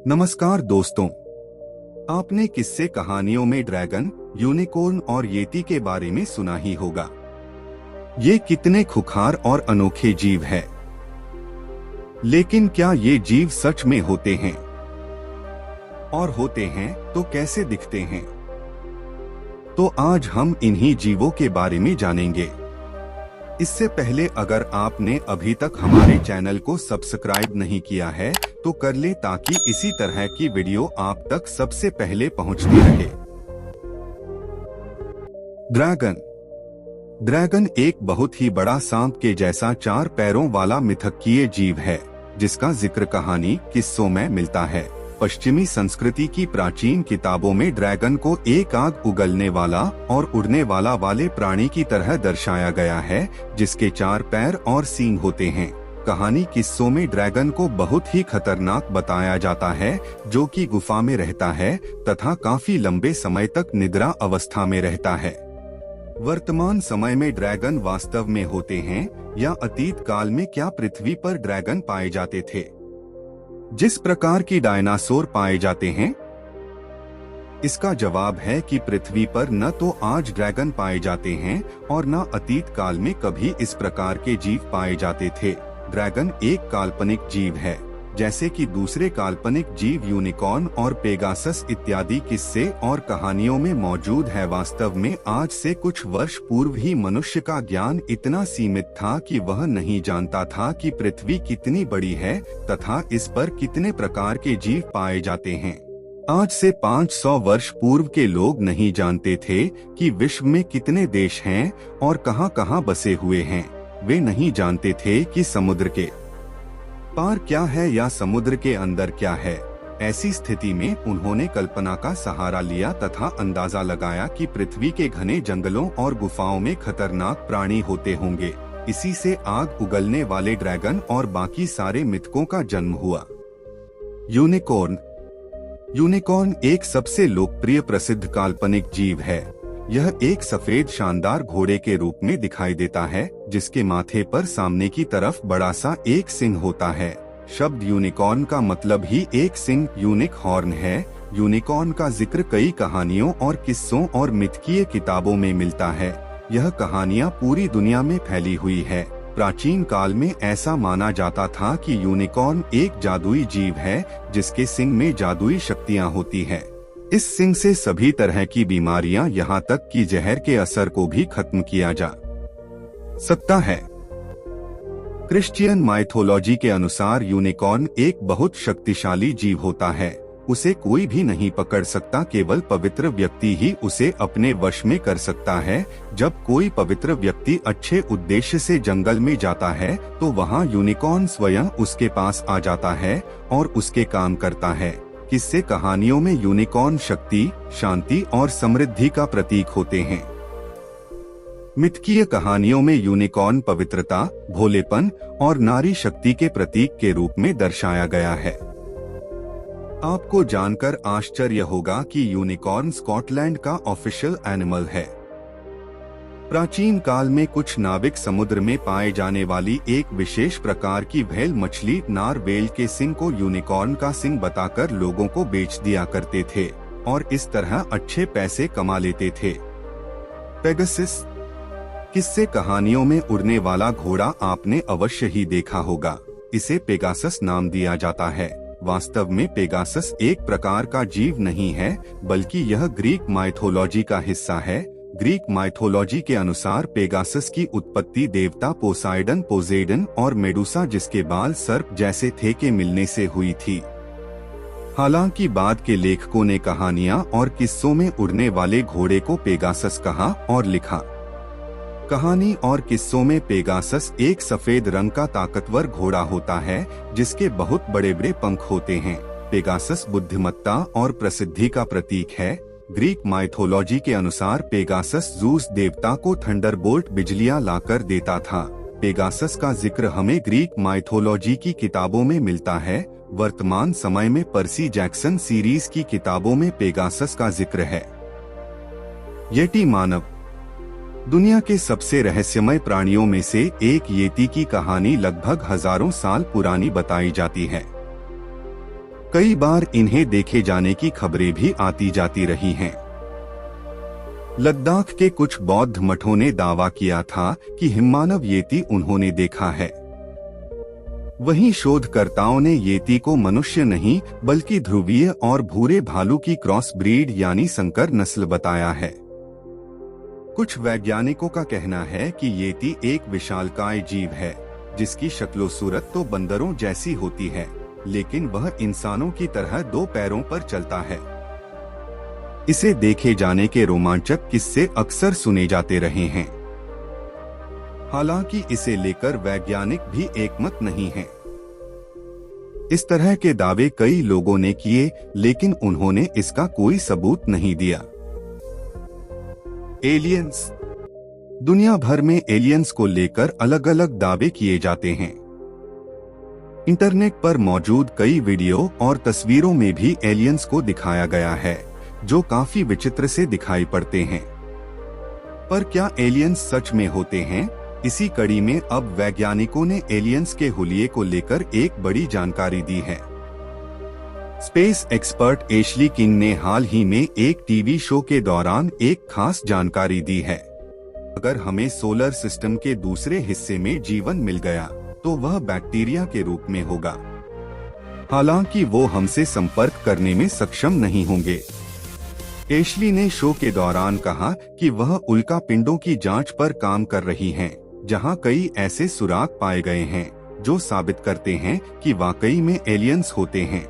नमस्कार दोस्तों, आपने किस्से कहानियों में ड्रैगन, यूनिकॉर्न और येती के बारे में सुना ही होगा। ये कितने खुखार और अनोखे जीव हैं। लेकिन क्या ये जीव सच में होते हैं? और होते हैं तो कैसे दिखते हैं? तो आज हम इन्हीं जीवों के बारे में जानेंगे। इससे पहले अगर आपने अभी तक हमारे चैनल को सब्सक्राइब नहीं किया है तो कर ले, ताकि इसी तरह की वीडियो आप तक सबसे पहले पहुंचती रहे। ड्रैगन एक बहुत ही बड़ा सांप के जैसा 4 पैरों वाला मिथकीय जीव है, जिसका जिक्र कहानी किस्सों में मिलता है। पश्चिमी संस्कृति की प्राचीन किताबों में ड्रैगन को एक आग उगलने वाला और उड़ने वाले प्राणी की तरह दर्शाया गया है, जिसके 4 पैर और सींग होते हैं। कहानी किस्सों में ड्रैगन को बहुत ही खतरनाक बताया जाता है, जो कि गुफा में रहता है तथा काफी लंबे समय तक निद्रा अवस्था में रहता है। वर्तमान समय में ड्रैगन वास्तव में होते हैं या अतीत काल में क्या पृथ्वी पर ड्रैगन पाए जाते थे, जिस प्रकार की डायनासोर पाए जाते हैं? इसका जवाब है कि पृथ्वी पर न तो आज ड्रैगन पाए जाते हैं और न अतीत काल में कभी इस प्रकार के जीव पाए जाते थे। ड्रैगन एक काल्पनिक जीव है, जैसे कि दूसरे काल्पनिक जीव यूनिकॉर्न और पेगासस इत्यादि किस्से और कहानियों में मौजूद है। वास्तव में आज से कुछ वर्ष पूर्व ही मनुष्य का ज्ञान इतना सीमित था कि वह नहीं जानता था कि पृथ्वी कितनी बड़ी है तथा इस पर कितने प्रकार के जीव पाए जाते हैं। आज से 500 वर्ष पूर्व के लोग नहीं जानते थे कि विश्व में कितने देश हैं और कहां-कहां बसे हुए हैं। वे नहीं जानते थे कि समुद्र के पार क्या है या समुद्र के अंदर क्या है। ऐसी स्थिति में उन्होंने कल्पना का सहारा लिया तथा अंदाजा लगाया कि पृथ्वी के घने जंगलों और गुफाओं में खतरनाक प्राणी होते होंगे। इसी से आग उगलने वाले ड्रैगन और बाकी सारे मिथकों का जन्म हुआ। यूनिकॉर्न एक सबसे लोकप्रिय प्रसिद्ध काल्पनिक जीव है। यह एक सफेद शानदार घोड़े के रूप में दिखाई देता है, जिसके माथे पर सामने की तरफ बड़ा सा एक सिंह होता है। शब्द यूनिकॉर्न का मतलब ही एक सिंह, यूनिक हॉर्न है। यूनिकॉर्न का जिक्र कई कहानियों और किस्सों और मिथकीय किताबों में मिलता है। यह कहानियाँ पूरी दुनिया में फैली हुई है। प्राचीन काल में ऐसा माना जाता था कि यूनिकॉर्न एक जादुई जीव है, जिसके सिंग में जादुई शक्तियाँ होती है। इस सिंग से सभी तरह की बीमारियां, यहाँ तक कि जहर के असर को भी खत्म किया जा सकता है। क्रिश्चियन माइथोलॉजी के अनुसार यूनिकॉर्न एक बहुत शक्तिशाली जीव होता है। उसे कोई भी नहीं पकड़ सकता, केवल पवित्र व्यक्ति ही उसे अपने वश में कर सकता है। जब कोई पवित्र व्यक्ति अच्छे उद्देश्य से जंगल में जाता है तो वहाँ यूनिकॉर्न स्वयं उसके पास आ जाता है और उसके काम करता है। किस्से कहानियों में यूनिकॉर्न शक्ति, शांति और समृद्धि का प्रतीक होते हैं। मिथकीय कहानियों में यूनिकॉर्न पवित्रता, भोलेपन और नारी शक्ति के प्रतीक के रूप में दर्शाया गया है। आपको जानकर आश्चर्य होगा कि यूनिकॉर्न स्कॉटलैंड का ऑफिशियल एनिमल है। प्राचीन काल में कुछ नाविक समुद्र में पाए जाने वाली एक विशेष प्रकार की व्हेल मछली नारवेल के सिंग को यूनिकॉर्न का सिंग बताकर लोगों को बेच दिया करते थे और इस तरह अच्छे पैसे कमा लेते थे। पेगासस किस्से कहानियों में उड़ने वाला घोड़ा आपने अवश्य ही देखा होगा। इसे पेगासस नाम दिया जाता है। वास्तव में पेगासस एक प्रकार का जीव नहीं है, बल्कि यह ग्रीक माइथोलॉजी का हिस्सा है। ग्रीक माइथोलॉजी के अनुसार पेगासस की उत्पत्ति देवता पोसेइडन और मेडुसा, जिसके बाल सर्प जैसे थे, के मिलने से हुई थी। हालांकि बाद के लेखकों ने कहानियां और किस्सों में उड़ने वाले घोड़े को पेगासस कहा और लिखा। कहानी और किस्सों में पेगासस एक सफेद रंग का ताकतवर घोड़ा होता है, जिसके बहुत बड़े बड़े पंख होते हैं। पेगासस बुद्धिमत्ता और प्रसिद्धि का प्रतीक है। ग्रीक माइथोलॉजी के अनुसार पेगासस ज़ूस देवता को थंडरबोल्ट बिजलियां लाकर देता था। पेगासस का जिक्र हमें ग्रीक माइथोलॉजी की किताबों में मिलता है। वर्तमान समय में पर्सी जैक्सन सीरीज की किताबों में पेगासस का जिक्र है। येटी मानव दुनिया के सबसे रहस्यमय प्राणियों में से एक येती की कहानी लगभग हजारों साल पुरानी बताई जाती है। कई बार इन्हें देखे जाने की खबरें भी आती जाती रही हैं। लद्दाख के कुछ बौद्ध मठों ने दावा किया था कि हिममानव येती उन्होंने देखा है। वहीं शोधकर्ताओं ने येती को मनुष्य नहीं बल्कि ध्रुवीय और भूरे भालू की क्रॉस ब्रीड यानी संकर नस्ल बताया है। कुछ वैज्ञानिकों का कहना है कि येती एक विशालकाय जीव है जिसकी शक्लो सूरत तो बंदरों जैसी होती है, लेकिन वह इंसानों की तरह 2 पैरों पर चलता है। इसे देखे जाने के रोमांचक किस्से अक्सर सुने जाते रहे हैं। हालांकि इसे लेकर वैज्ञानिक भी एकमत नहीं हैं। इस तरह के दावे कई लोगों ने किए, लेकिन उन्होंने इसका कोई सबूत नहीं दिया। एलियंस। दुनिया भर में एलियंस को लेकर अलग अलग दावे किए जाते हैं। इंटरनेट पर मौजूद कई वीडियो और तस्वीरों में भी एलियंस को दिखाया गया है, जो काफी विचित्र से दिखाई पड़ते हैं। पर क्या एलियंस सच में होते हैं? इसी कड़ी में अब वैज्ञानिकों ने एलियंस के हुलिये को लेकर एक बड़ी जानकारी दी है। स्पेस एक्सपर्ट एशली किंग ने हाल ही में एक टीवी शो के दौरान एक खास जानकारी दी है। अगर हमें सोलर सिस्टम के दूसरे हिस्से में जीवन मिल गया तो वह बैक्टीरिया के रूप में होगा। हालांकि वो हमसे संपर्क करने में सक्षम नहीं होंगे। एशली ने शो के दौरान कहा कि वह उल्का पिंडों की जांच पर काम कर रही हैं, जहां कई ऐसे सुराग पाए गए हैं जो साबित करते हैं कि वाकई में एलियंस होते हैं।